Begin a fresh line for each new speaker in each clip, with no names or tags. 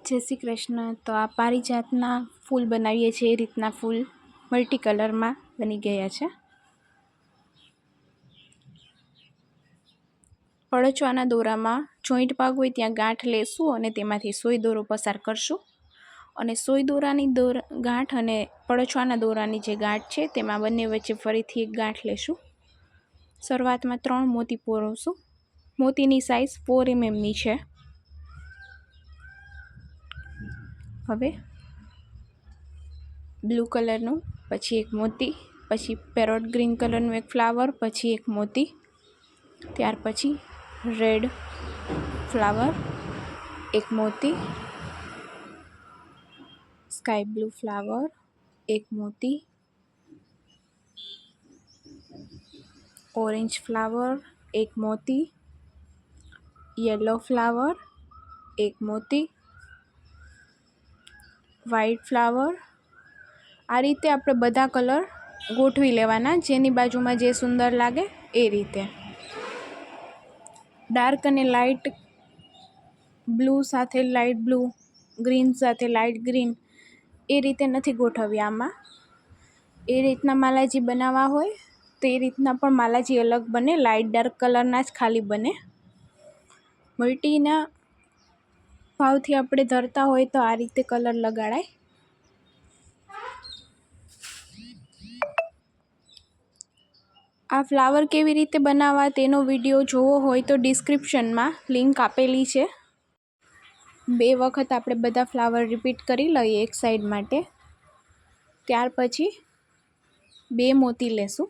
जय श्री कृष्ण। तो आ पारिजातना फूल बनावीए छे ए रीतना फूल मल्टी कलर में बनी गया है। पड़चवाना दोरा में जॉइंट भाग होय त्यां गांठ लेशुं अने तेमांथी सोय दोरो पसार करशुं अने सोय दोरानी गांठ अने पड़चवाना दोरानी जे गांठ छे तेमां बंने वच्चे फरीथी एक गांठ लेशुं। शरूआत में 3 मोती पोरवशुं। मोतीनी साइज 4 mm नी छे। हवे ब्लू कलरનું પછી એક મોતી, પછી પેરોટ ગ્રીન કલરનું એક ફ્લાવર, પછી એક મોતી, ત્યાર પછી રેડ ફ્લાવર, એક મોતી, સ્કાય બ્લુ ફ્લાવર, એક મોતી, ઓરેન્જ ફ્લાવર, એક મોતી, येलो ફ્લાવર, એક મોતી, व्हाइट फ्लावर। आ रीते आपणे बधा कलर गोठवी लेवाना जेनी बाजुमां जे सुंदर लागे ए रीते। डार्क अने लाइट ब्लू साथे लाइट ब्लू, ग्रीन साथे लाइट ग्रीन ए रीते नथी गोठवी। आमां ए रीतना मालाजी बनावा होय तो ए रीतना पण मालाजी अलग बने, लाइट डार्क कलरना ज खाली बने। मल्टीना भावथी आपणे धरता होय तो आ रीते कलर लगाड़ाय। आ फ्लावर केवी रीते बनावा तेनो विडियो जोवो होय तो डिस्क्रिप्शन में लिंक आपेली छे। 2 वखत आपणे बधा फ्लावर रिपीट करी लईए एक साइड माटे। त्यार पछी 2 मोती लेशुं।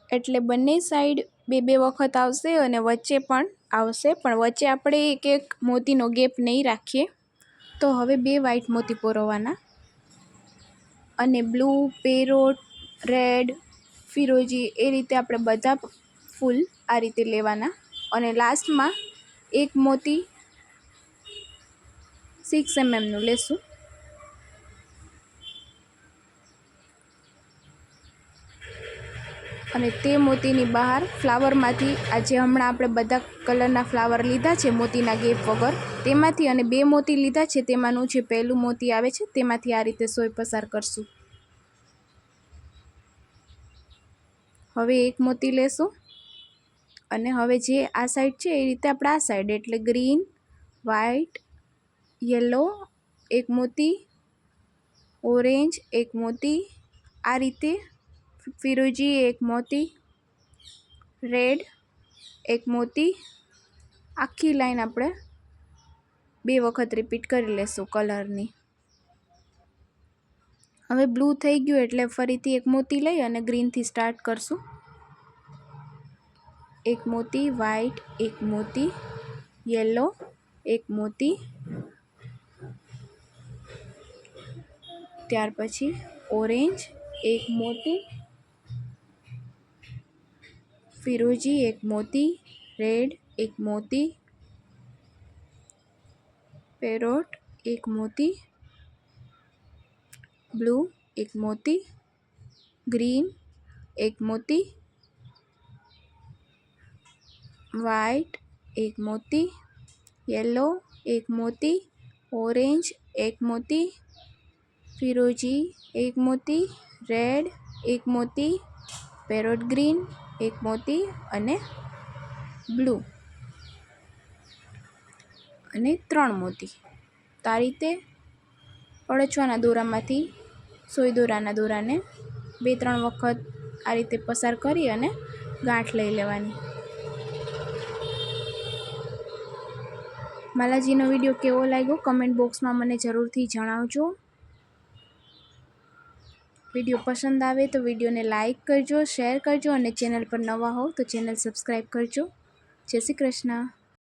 एटले बंने साइड 2 वखत आवशे अने वच्चे पण आवशे, पण वच्चे आपणे एक एक मोतीनो गेप नहीं राखीए। तो हवे 2 व्हाइट मोती पोरववाना अने ब्लू, पेरोट, रेड, फिरोजी ए रीते आपणे बधा फूल आ रीते लेवाना अने लास्ट में एक मोती 6 mm नुं लेशुं। अने ते मोतीनी बहार फ्लावर मांथी आज हमणां आपणे बधा कलरना फ्लावर लीधा छे मोतीना गेप वगर तेमांथी अने 2 मोती लीधा छे तेमांनुं जे पहेलुं मोती आवे छे तेमांथी आ रीते सोय पसार करशुं। हवे एक मोती लेशुं अने हवे जे आ साइड छे ए रीते आपणे आ साइड एटले ग्रीन, व्हाइट, येलो एक मोती, ऑरेंज एक मोती, आ रीते फिरोजी एक मोती, रेड एक मोती, आखी लाइन आपणे 2 वखत रिपीट करी लेशुं कलरनी। हवे ब्लू थई गयुं एटले फरीथी एक मोती लई अने ग्रीन थी स्टार्ट करशुं। एक मोती, व्हाइट एक मोती, येलो एक मोती, त्यार पछी ऑरेंज एक मोती, फिरोजी एक मोती, रेड एक मोती, पेरोट एक मोती, ब्लू एक मोती, ग्रीन एक मोती, व्हाइट एक मोती, येलो एक मोती, ऑरेंज एक मोती, फिरोजी एक मोती, रेड एक मोती, पेरोट ग्रीन एक मोती अने ब्लू अने 3 मोती। तो आ रीते पड़चवाना दोरामांथी सोय दोराना दोराने 2-3 वखत आ रीते पसार करी अने गांठ लई लेवानी। मालाजीनो विडियो केवो लाग्यो कमेंट बॉक्स में मने जरूरथी जणावजो। विडियो पसंद आवे तो विडियो ने लाइक करजो, शेर करजो अने चेनल पर नवा हो तो चेनल सब्सक्राइब करजो। जय श्री कृष्ण।